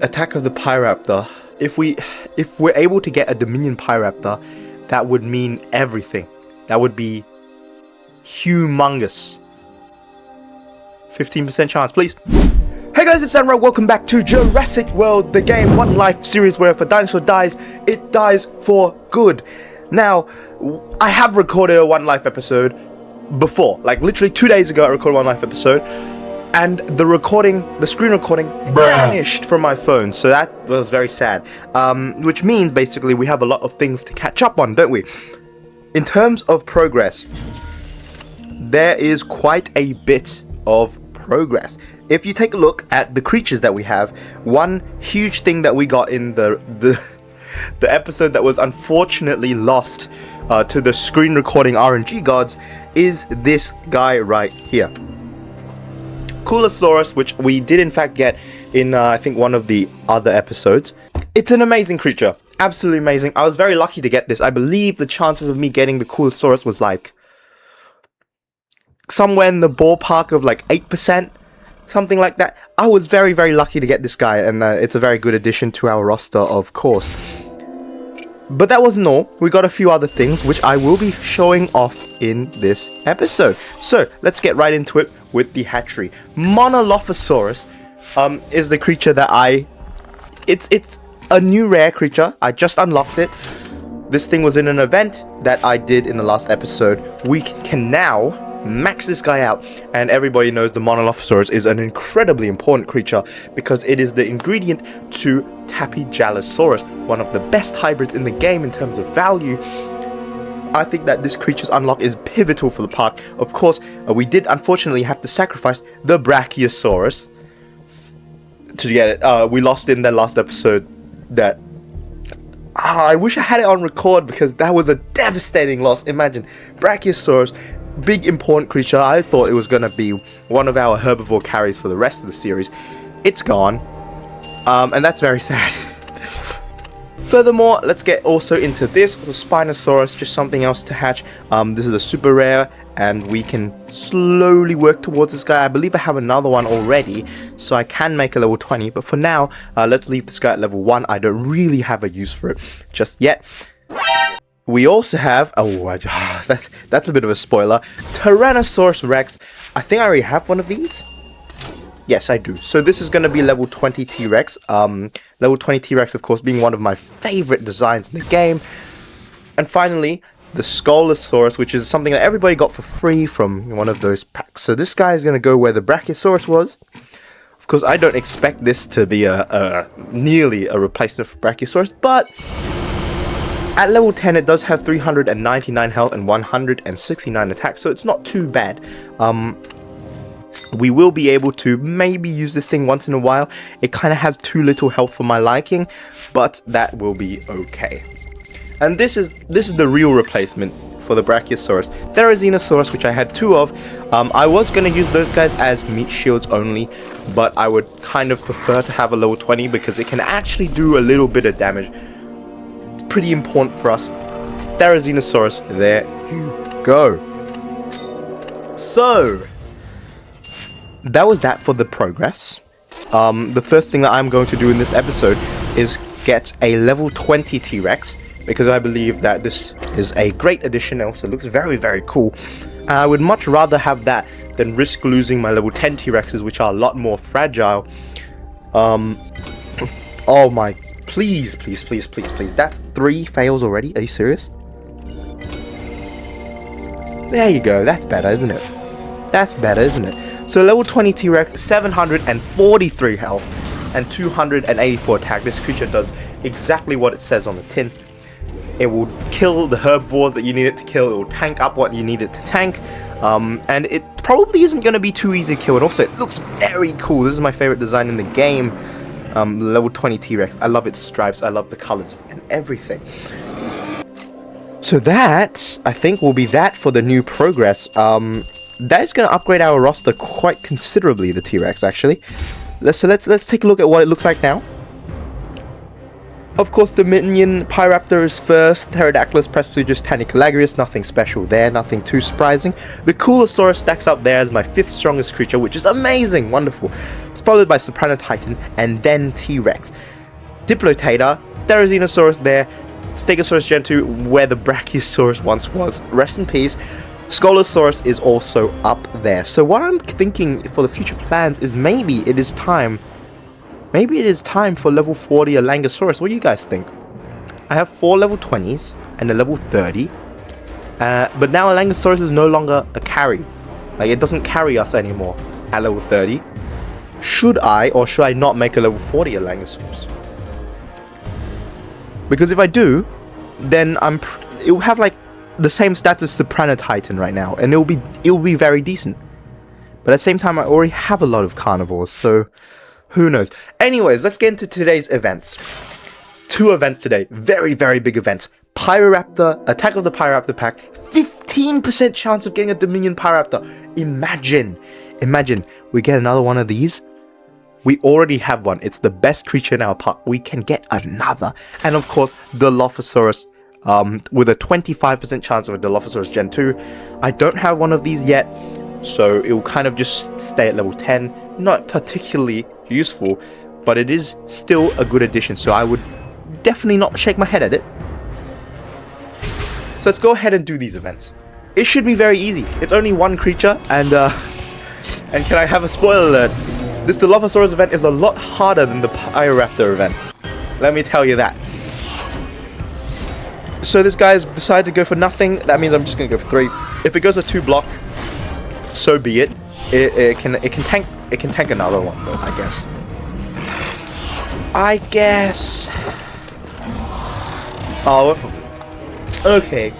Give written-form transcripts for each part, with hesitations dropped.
Attack of the Pyroraptor. If we're able to get a Dominion Pyroraptor, that would mean everything. That would be humongous. 15% chance, please. Hey guys, it's Sandra. Welcome back to Jurassic World, the game One Life series where if a dinosaur dies, it dies for good. Now, I have recorded a One Life episode before, like literally 2 days ago I recorded a One Life episode, and the screen recording vanished from my phone, so that was very sad. Which means basically we have a lot of things to catch up on, don't we? In terms of progress, there is quite a bit of progress. If you take a look at the creatures that we have, one huge thing that we got in the episode that was unfortunately lost to the screen recording RNG gods is this guy right here. Coolosaurus, which we did in fact get in I think one of the other episodes. It's an amazing creature, absolutely amazing. I was very lucky to get this. I believe the chances of me getting the Coolosaurus was like somewhere in the ballpark of like 8%, something like that. I was very lucky to get this guy, and it's a very good addition to our roster, of course. But that wasn't all. We got a few other things which I will be showing off in this episode. So let's get right into it with the hatchery. Monolophosaurus is the creature that it's a new rare creature. I just unlocked it. This thing was in an event that I did in the last episode. We can now max this guy out, and everybody knows the Monolophosaurus is an incredibly important creature because it is the ingredient to Tapijalosaurus, one of the best hybrids in the game in terms of value. I think that this creature's unlock is pivotal for the park. Of course, we did unfortunately have to sacrifice the Brachiosaurus to get it. We lost in the last episode. That I wish I had it on record because that was a devastating loss. Imagine Brachiosaurus, big important creature. I thought it was going to be one of our herbivore carries for the rest of the series. It's gone, and that's very sad. Furthermore, let's get also into this, the Spinosaurus, just something else to hatch. This is a super rare, and we can slowly work towards this guy. I believe I have another one already, so I can make a level 20, but for now, let's leave this guy at level 1. I don't really have a use for it just yet. We also have, that's a bit of a spoiler, Tyrannosaurus Rex. I think I already have one of these. Yes, I do. So this is going to be level 20 T-Rex. Level 20 T-Rex, of course, being one of my favorite designs in the game. And finally, the Scolosaurus, which is something that everybody got for free from one of those packs. So this guy is going to go where the Brachiosaurus was. Of course, I don't expect this to be nearly a replacement for Brachiosaurus, but at level 10, it does have 399 health and 169 attack, so it's not too bad. We will be able to maybe use this thing once in a while. It kind of has too little health for my liking, but that will be okay. And this is the real replacement for the Brachiosaurus. Therizinosaurus, which I had 2 of. I was going to use those guys as meat shields only, but I would kind of prefer to have a level 20 because it can actually do a little bit of damage. Pretty important for us. Therizinosaurus, there you go. So that was that for the progress. The first thing that I'm going to do in this episode is get a level 20 T-Rex, because I believe that this is a great addition. It also looks very cool. I would much rather have that than risk losing my level 10 T-Rexes, which are a lot more fragile. Oh my, please. That's 3 fails already. Are you serious? There you go. That's better, isn't it? That's better, isn't it? So level 20 T-Rex, 743 health and 284 attack. This creature does exactly what it says on the tin. It will kill the herbivores that you need it to kill. It will tank up what you need it to tank. And it probably isn't going to be too easy to kill. And also, it looks very cool. This is my favorite design in the game. Level 20 T-Rex. I love its stripes. I love the colors and everything. So that, I think, will be that for the new progress. That is going to upgrade our roster quite considerably, the T-Rex, actually. Let's take a look at what it looks like now. Of course, Dominion Pyroraptor is first, Pterodactylus, Prestogis, Tanicalagrius, nothing special there, nothing too surprising. The Coolosaurus stacks up there as my 5th strongest creature, which is amazing, wonderful. It's followed by Sopranotitan, and then T-Rex. Diplotator, Therizinosaurus there, Stegosaurus Gen 2, where the Brachiosaurus once was, rest in peace. Scolosaurus is also up there. So what I'm thinking for the future plans is maybe it is time for level 40 Alangosaurus. What do you guys think? I have 4 level 20s and a level 30. But now Alangosaurus is no longer a carry. Like, it doesn't carry us anymore at level 30. Should I or should I not make a level 40 Alangosaurus? Because if I do, then it will have like the same stats as Sopranotitan right now, and it will be very decent. But at the same time, I already have a lot of carnivores, so who knows? Anyways, let's get into today's events. 2 events today, very, very big events. Pyroraptor, Attack of the Pyroraptor pack, 15% chance of getting a Dominion Pyroraptor. Imagine we get another one of these. We already have one. It's the best creature in our pack. We can get another. And of course, the Dilophosaurus, with a 25% chance of a Dilophosaurus Gen 2. I don't have one of these yet, so it will kind of just stay at level 10. Not particularly useful, but it is still a good addition, so I would definitely not shake my head at it. So let's go ahead and do these events. It should be very easy. It's only one creature, and can I have a spoiler alert? This Dilophosaurus event is a lot harder than the Pyroraptor event. Let me tell you that. So this guy's decided to go for nothing. That means I'm just gonna go for 3. If it goes for 2 block, so be it. It can tank another one though, I guess. Oh, okay.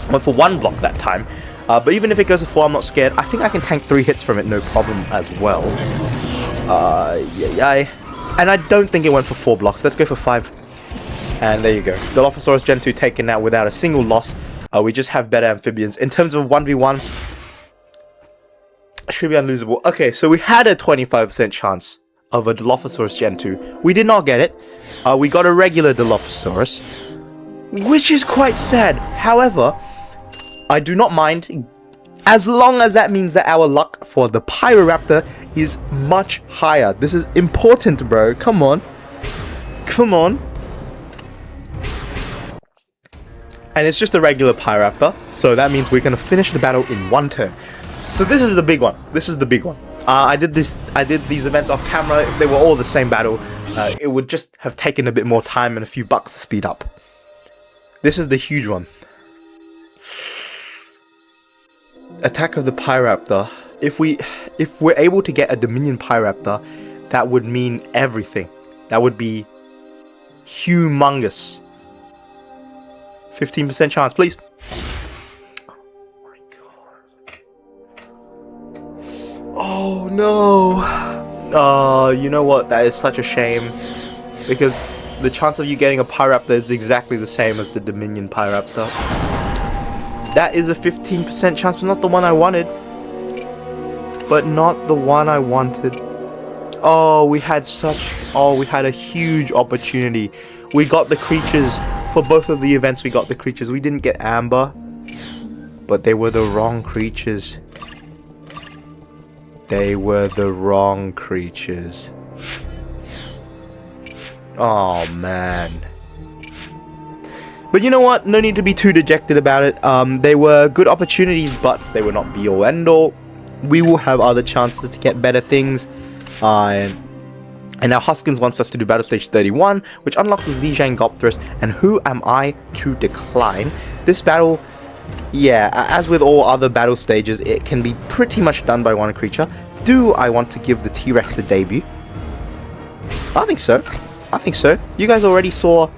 Went for 1 block that time. But even if it goes for 4, I'm not scared. I think I can tank 3 hits from it, no problem as well. Yeah. And I don't think it went for 4 blocks. Let's go for 5. And there you go. Dilophosaurus Gen 2 taken out without a single loss. We just have better amphibians. In terms of 1v1, should be unlosable. Okay, so we had a 25% chance of a Dilophosaurus Gen 2. We did not get it. We got a regular Dilophosaurus, which is quite sad. However, I do not mind, as long as that means that our luck for the Pyroraptor is much higher. This is important, bro. Come on. And it's just a regular Pyroraptor, so that means we're gonna finish the battle in 1 turn. So this is the big one. I did these events off camera. They were all the same battle. It would just have taken a bit more time and a few bucks to speed up. This is the huge one. Attack of the Pyroraptor. If we're able to get a Dominion Pyroraptor, that would mean everything. That would be humongous. 15% chance, please. Oh my god. Oh no. You know what? That is such a shame. Because the chance of you getting a Pyroraptor is exactly the same as the Dominion Pyroraptor. That is a 15% chance, but not the one I wanted. Oh, we had a huge opportunity. We got the creatures. For both of the events, we got the creatures. We didn't get Amber, but they were the wrong creatures. Oh, man. But you know what? No need to be too dejected about it. They were good opportunities, but they were not be-all, end-all. We will have other chances to get better things. And now Huskins wants us to do Battle Stage 31, which unlocks the Zhangopterus, and who am I to decline? This battle, yeah, as with all other battle stages, it can be pretty much done by 1 creature. Do I want to give the T-Rex a debut? I think so. You guys already saw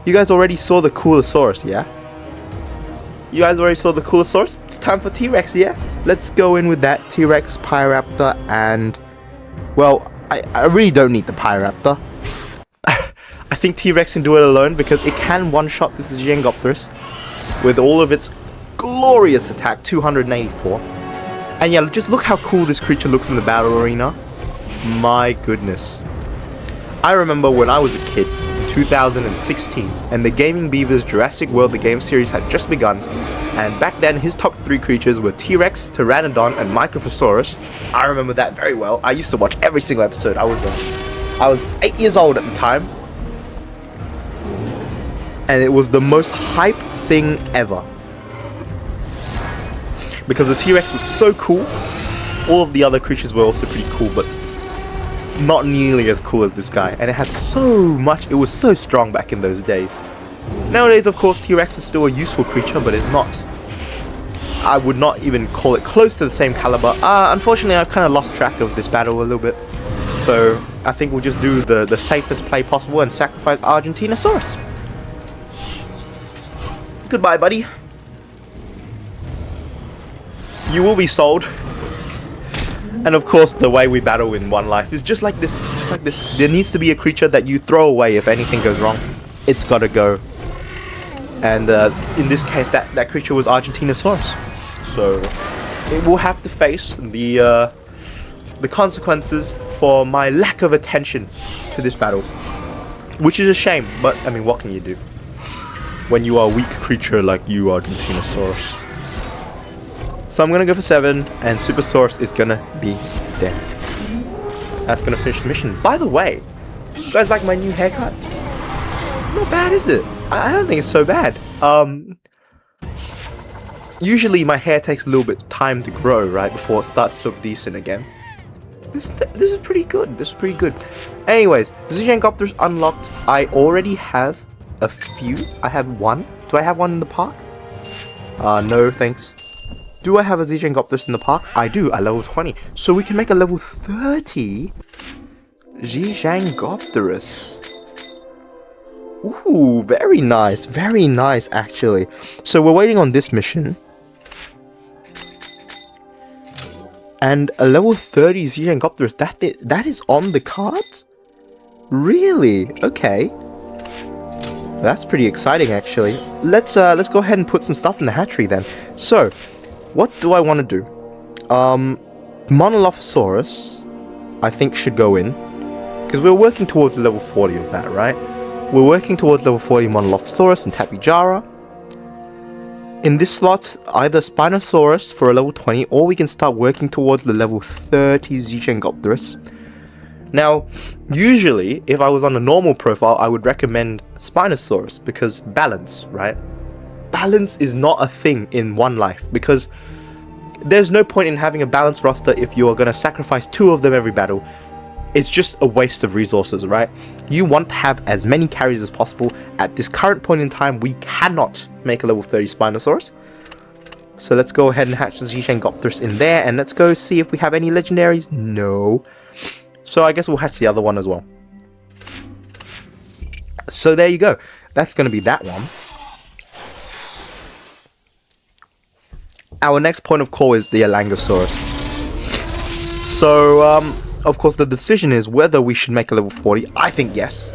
the Coolosaurus, yeah? It's time for T-Rex, yeah? Let's go in with that. T-Rex, Pyroraptor, and... well, I really don't need the Pyroraptor. I think T-Rex can do it alone because it can one-shot this Zhangopterus with all of its glorious attack, 284. And yeah, just look how cool this creature looks in the battle arena. My goodness. I remember when I was a kid in 2016 and the Gaming Beaver's Jurassic World the game series had just begun, and back then his top 3 creatures were T-Rex, Pteranodon and Microposaurus. I remember that very well. I used to watch every single episode. I was 8 years old at the time, and it was the most hype thing ever because the T-Rex looked so cool. All of the other creatures were also pretty cool, but not nearly as cool as this guy, and it had so much. It was so strong back in those days. Nowadays, of course, T-Rex is still a useful creature, but it's not, I would not even call it close to the same caliber. Unfortunately, I've kind of lost track of this battle a little bit, so I think we'll just do the safest play possible and sacrifice Argentinosaurus. Goodbye, buddy. You will be sold. And of course, the way we battle in One Life is just like this, just like this. There needs to be a creature that you throw away if anything goes wrong. It's gotta go. And in this case, that creature was Argentinosaurus. So it will have to face the consequences for my lack of attention to this battle, which is a shame. But I mean, what can you do when you are a weak creature like you, Argentinosaurus? So I'm gonna go for 7, and Supersaurus is gonna be dead. That's gonna finish the mission. By the way, you guys like my new haircut? Not bad, is it? I don't think it's so bad. Usually my hair takes a little bit of time to grow, right, before it starts to look decent again. This is pretty good. This is pretty good. Anyways, Zigengopterus unlocked. I already have a few. I have one. Do I have one in the park? No, thanks. Do I have a Zigengopterus in the park? I do, at level 20. So we can make a level 30 Zigengopterus. Ooh, very nice actually. So we're waiting on this mission. And a level 30 Zigengopterus, that is on the cards? Really? Okay. That's pretty exciting actually. Let's go ahead and put some stuff in the hatchery then. So, what do I want to do? Monolophosaurus, I think, should go in. Because we're working towards level 40 of that, right? We're working towards level 40 Monolophosaurus and Tapijara. In this slot, either Spinosaurus for a level 20, or we can start working towards the level 30 Zigengopterus. Now, usually, if I was on a normal profile, I would recommend Spinosaurus, because balance, right? Balance is not a thing in One Life, because there's no point in having a balanced roster if you're going to sacrifice 2 of them every battle. It's just a waste of resources, right? You want to have as many carries as possible. At this current point in time, we cannot make a level 30 Spinosaurus. So let's go ahead and hatch the Zigengopterus in there, and let's go see if we have any legendaries. No. So I guess we'll hatch the other one as well. So there you go. That's going to be that one. Our next point of call is the Elangosaurus. So, of course, the decision is whether we should make a level 40. I think yes.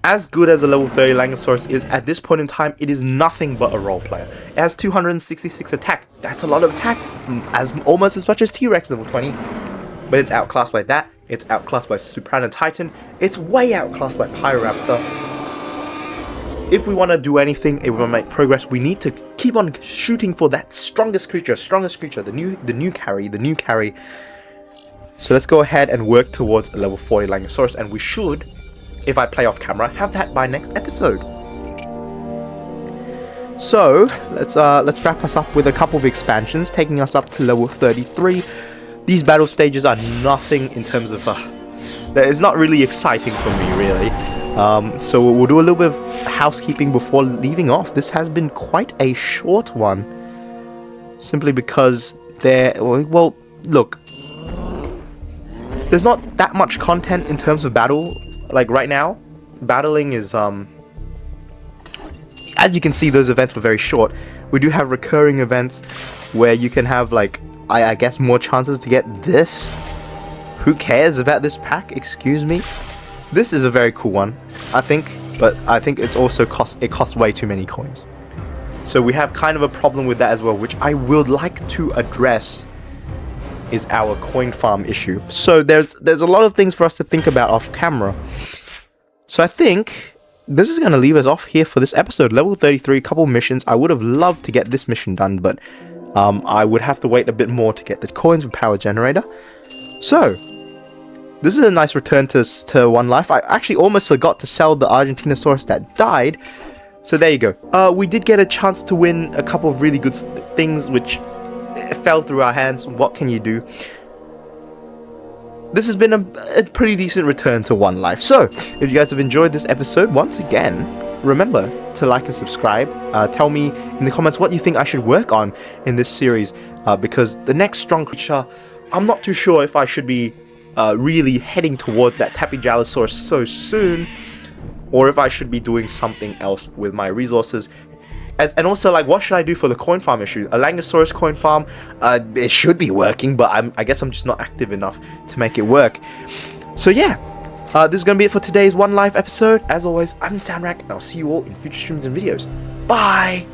As good as a level 30 Elangosaurus is, at this point in time, it is nothing but a role player. It has 266 attack. That's a lot of attack. Almost as much as T-Rex level 20. But it's outclassed by that. It's outclassed by Soprano Titan. It's way outclassed by Pyroraptor. If we want to do anything, if we want to make progress, we need to keep on shooting for that strongest creature, the new carry. So let's go ahead and work towards a level 40 Elangosaurus, and we should, if I play off camera, have that by next episode. So let's wrap us up with a couple of expansions, taking us up to level 33. These battle stages are nothing in terms of it's not really exciting for me, really. So we'll do a little bit of housekeeping before leaving off. This has been quite a short one, simply because well, look, there's not that much content in terms of battle. Like right now, battling is as you can see, those events were very short. We do have recurring events where you can have, like, I guess, more chances to get this. Who cares about this pack? Excuse me. This is a very cool one, I think, but I think it's also costs way too many coins. So we have kind of a problem with that as well, which I would like to address, is our coin farm issue. So there's a lot of things for us to think about off camera. So I think this is going to leave us off here for this episode. Level 33, couple missions. I would have loved to get this mission done, but I would have to wait a bit more to get the coins for power generator. So this is a nice return to one life. I actually almost forgot to sell the Argentinosaurus that died. So there you go. We did get a chance to win a couple of really good things, which fell through our hands. What can you do? This has been a pretty decent return to one life. So if you guys have enjoyed this episode, once again, remember to like and subscribe. Tell me in the comments what you think I should work on in this series, because the next strong creature, I'm not too sure if I should be really heading towards that Tapijalosaurus so soon, or if I should be doing something else with my resources. And also, like, what should I do for the coin farm issue? A Langosaurus coin farm, it should be working, but I guess I'm just not active enough to make it work. So yeah, this is going to be it for today's One Life episode. As always, I'm Samrak, and I'll see you all in future streams and videos. Bye!